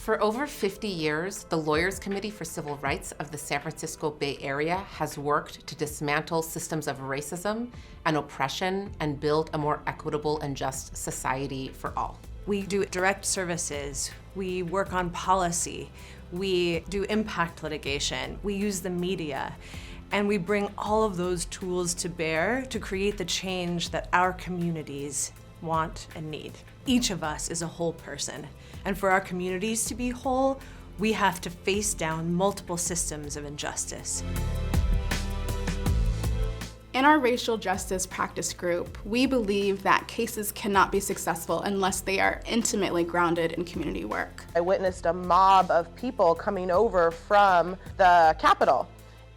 For over 50 years, the Lawyers Committee for Civil Rights of the San Francisco Bay Area has worked to dismantle systems of racism and oppression and build a more equitable and just society for all. We do direct services, we work on policy, we do impact litigation, we use the media, and we bring all of those tools to bear to create the change that our communities want and need. Each of us is a whole person, and for our communities to be whole, we have to face down multiple systems of injustice. In our racial justice practice group, we believe that cases cannot be successful unless they are intimately grounded in community work. I witnessed a mob of people coming over from the Capitol,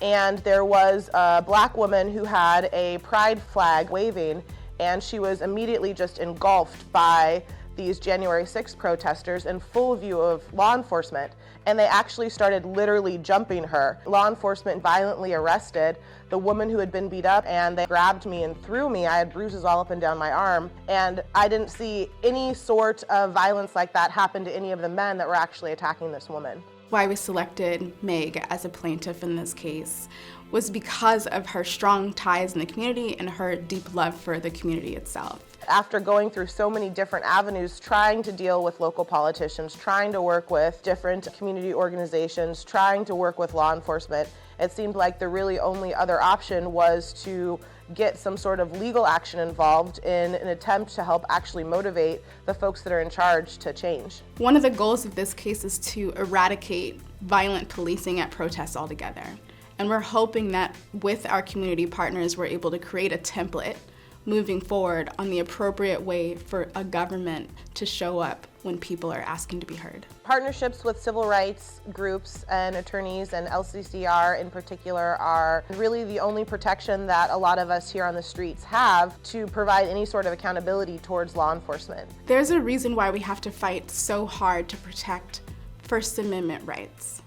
and there was a black woman who had a pride flag waving, and she was immediately just engulfed by these January 6th protesters in full view of law enforcement, and they actually started literally jumping her. Law enforcement violently arrested the woman who had been beat up, and they grabbed me and threw me. I had bruises all up and down my arm, and I didn't see any sort of violence like that happen to any of the men that were actually attacking this woman. Why we selected Meg as a plaintiff in this case was because of her strong ties in the community and her deep love for the community itself. After going through so many different avenues, trying to deal with local politicians, trying to work with different community organizations, trying to work with law enforcement, it seemed like the really only other option was to get some sort of legal action involved in an attempt to help actually motivate the folks that are in charge to change. One of the goals of this case is to eradicate violent policing at protests altogether. And we're hoping that with our community partners, we're able to create a template moving forward on the appropriate way for a government to show up when people are asking to be heard. Partnerships with civil rights groups and attorneys, and LCCR in particular, are really the only protection that a lot of us here on the streets have to provide any sort of accountability towards law enforcement. There's a reason why we have to fight so hard to protect First Amendment rights.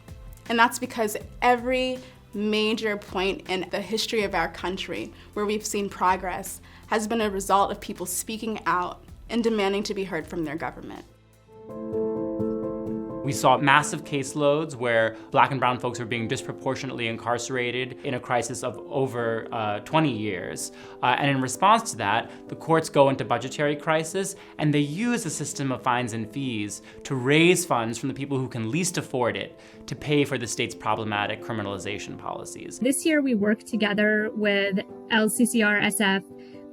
And that's because every major point in the history of our country where we've seen progress has been a result of people speaking out and demanding to be heard from their government. We saw massive caseloads where Black and brown folks were being disproportionately incarcerated in a crisis of over 20 years. And in response to that, the courts go into budgetary crisis, and they use a system of fines and fees to raise funds from the people who can least afford it to pay for the state's problematic criminalization policies. This year we worked together with LCCRSF,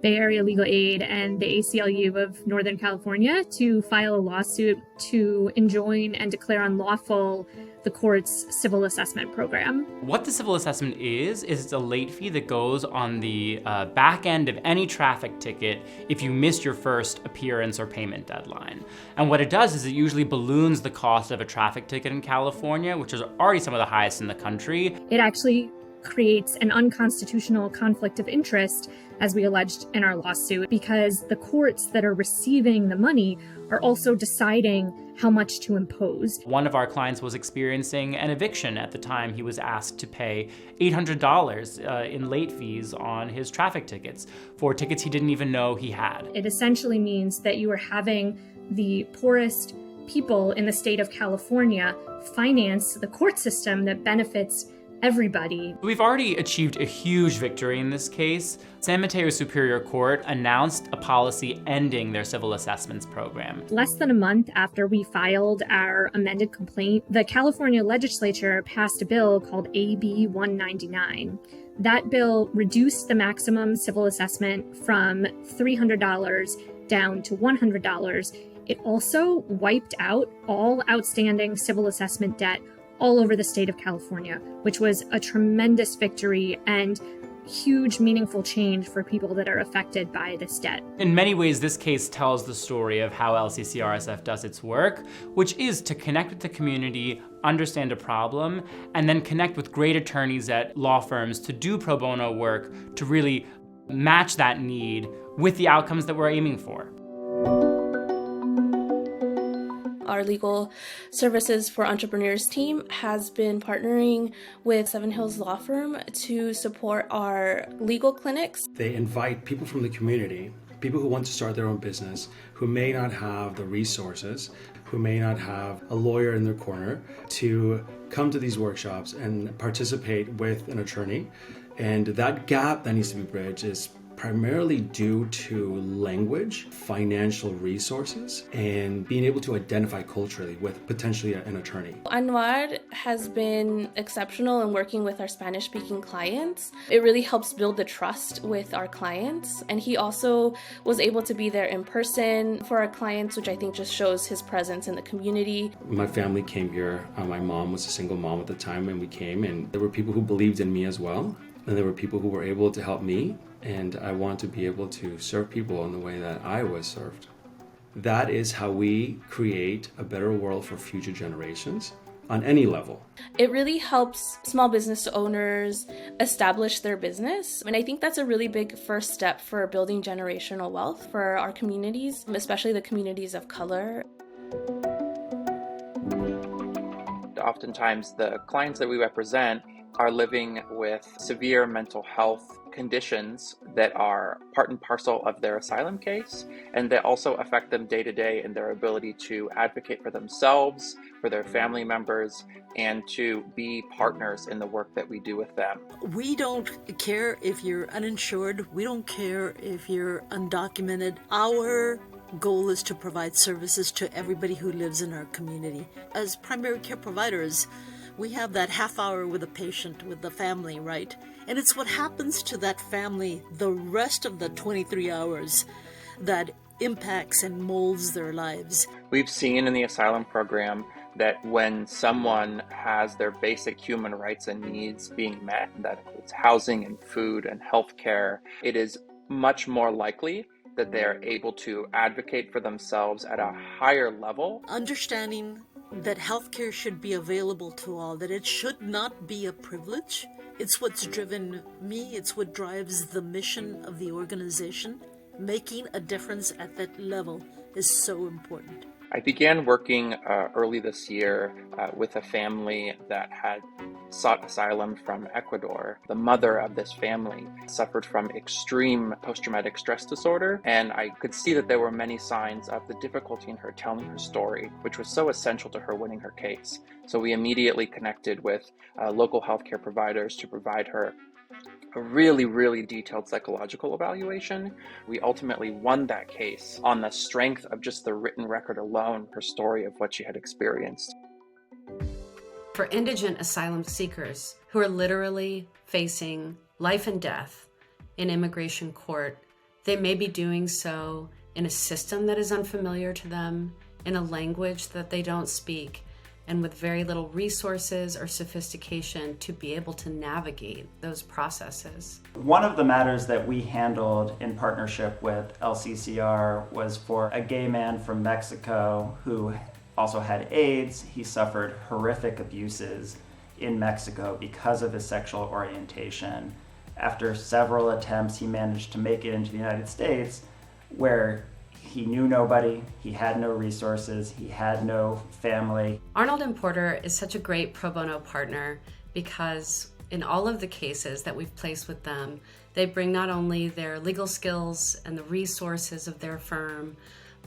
Bay Area Legal Aid, and the ACLU of Northern California to file a lawsuit to enjoin and declare unlawful the court's civil assessment program. What the civil assessment is it's a late fee that goes on the back end of any traffic ticket if you missed your first appearance or payment deadline. And what it does is it usually balloons the cost of a traffic ticket in California, which is already some of the highest in the country. It actually creates an unconstitutional conflict of interest, as we alleged in our lawsuit, because the courts that are receiving the money are also deciding how much to impose. One of our clients was experiencing an eviction at the time he was asked to pay $800 in late fees on his traffic tickets for tickets he didn't even know he had. It essentially means that you are having the poorest people in the state of California finance the court system that benefits everybody. We've already achieved a huge victory in this case. San Mateo Superior Court announced a policy ending their civil assessments program. Less than a month after we filed our amended complaint, the California legislature passed a bill called AB 199. That bill reduced the maximum civil assessment from $300 down to $100. It also wiped out all outstanding civil assessment debt all over the state of California, which was a tremendous victory and huge, meaningful change for people that are affected by this debt. In many ways, this case tells the story of how LCCRSF does its work, which is to connect with the community, understand a problem, and then connect with great attorneys at law firms to do pro bono work to really match that need with the outcomes that we're aiming for. Our legal services for entrepreneurs team has been partnering with Seven Hills Law Firm to support our legal clinics. They invite people from the community, people who want to start their own business, who may not have the resources, who may not have a lawyer in their corner to come to these workshops and participate with an attorney. And that gap that needs to be bridged is primarily due to language, financial resources, and being able to identify culturally with potentially an attorney. Anwar has been exceptional in working with our Spanish-speaking clients. It really helps build the trust with our clients, and he also was able to be there in person for our clients, which I think just shows his presence in the community. My family came here. My mom was a single mom at the time when we came, and there were people who believed in me as well, and there were people who were able to help me. And I want to be able to serve people in the way that I was served. That is how we create a better world for future generations on any level. It really helps small business owners establish their business. And I think that's a really big first step for building generational wealth for our communities, especially the communities of color. Oftentimes, the clients that we represent are living with severe mental health conditions that are part and parcel of their asylum case, and that also affect them day to day in their ability to advocate for themselves, for their family members, and to be partners in the work that we do with them. We don't care if you're uninsured. We don't care if you're undocumented. Our goal is to provide services to everybody who lives in our community. As primary care providers, we have that half hour with a patient, with the family, right? And it's what happens to that family the rest of the 23 hours that impacts and molds their lives. We've seen in the asylum program that when someone has their basic human rights and needs being met, that includes housing and food and health care, it is much more likely that they are able to advocate for themselves at a higher level. Understanding that healthcare should be available to all, that it should not be a privilege. It's what's driven me, it's what drives the mission of the organization. Making a difference at that level is so important. I began working early this year with a family that had sought asylum from Ecuador. The mother of this family suffered from extreme post-traumatic stress disorder, and I could see that there were many signs of the difficulty in her telling her story, which was so essential to her winning her case. So we immediately connected with local healthcare providers to provide her a really, really detailed psychological evaluation. We ultimately won that case on the strength of just the written record alone, her story of what she had experienced. For indigent asylum seekers who are literally facing life and death in immigration court, they may be doing so in a system that is unfamiliar to them, in a language that they don't speak, and with very little resources or sophistication to be able to navigate those processes. One of the matters that we handled in partnership with LCCR was for a gay man from Mexico who also had AIDS. He suffered horrific abuses in Mexico because of his sexual orientation. After several attempts, he managed to make it into the United States, where he knew nobody, he had no resources, he had no family. Arnold and Porter is such a great pro bono partner because in all of the cases that we've placed with them, they bring not only their legal skills and the resources of their firm,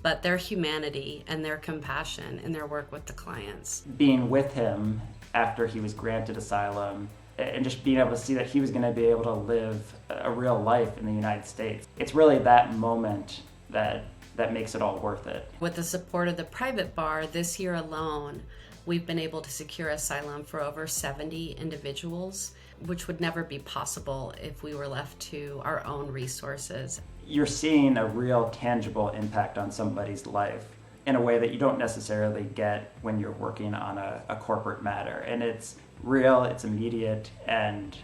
but their humanity and their compassion in their work with the clients. Being with him after he was granted asylum and just being able to see that he was going to be able to live a real life in the United States. It's really that moment that makes it all worth it. With the support of the private bar, this year alone, we've been able to secure asylum for over 70 individuals, which would never be possible if we were left to our own resources. You're seeing a real tangible impact on somebody's life in a way that you don't necessarily get when you're working on a corporate matter. And it's real, it's immediate, and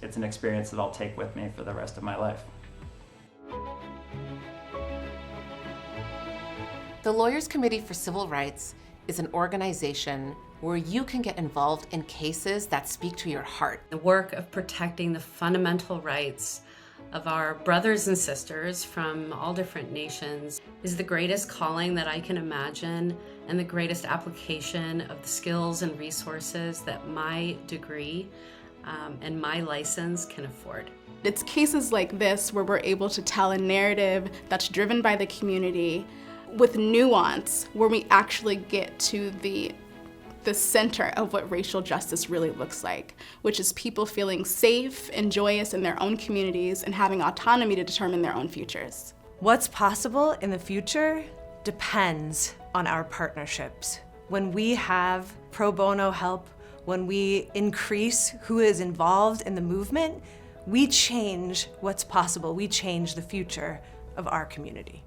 it's an experience that I'll take with me for the rest of my life. The Lawyers Committee for Civil Rights is an organization where you can get involved in cases that speak to your heart. The work of protecting the fundamental rights of our brothers and sisters from all different nations is the greatest calling that I can imagine and the greatest application of the skills and resources that my degree and my license can afford. It's cases like this where we're able to tell a narrative that's driven by the community, with nuance, where we actually get to the center of what racial justice really looks like, which is people feeling safe and joyous in their own communities and having autonomy to determine their own futures. What's possible in the future depends on our partnerships. When we have pro bono help, when we increase who is involved in the movement, we change what's possible. We change the future of our community.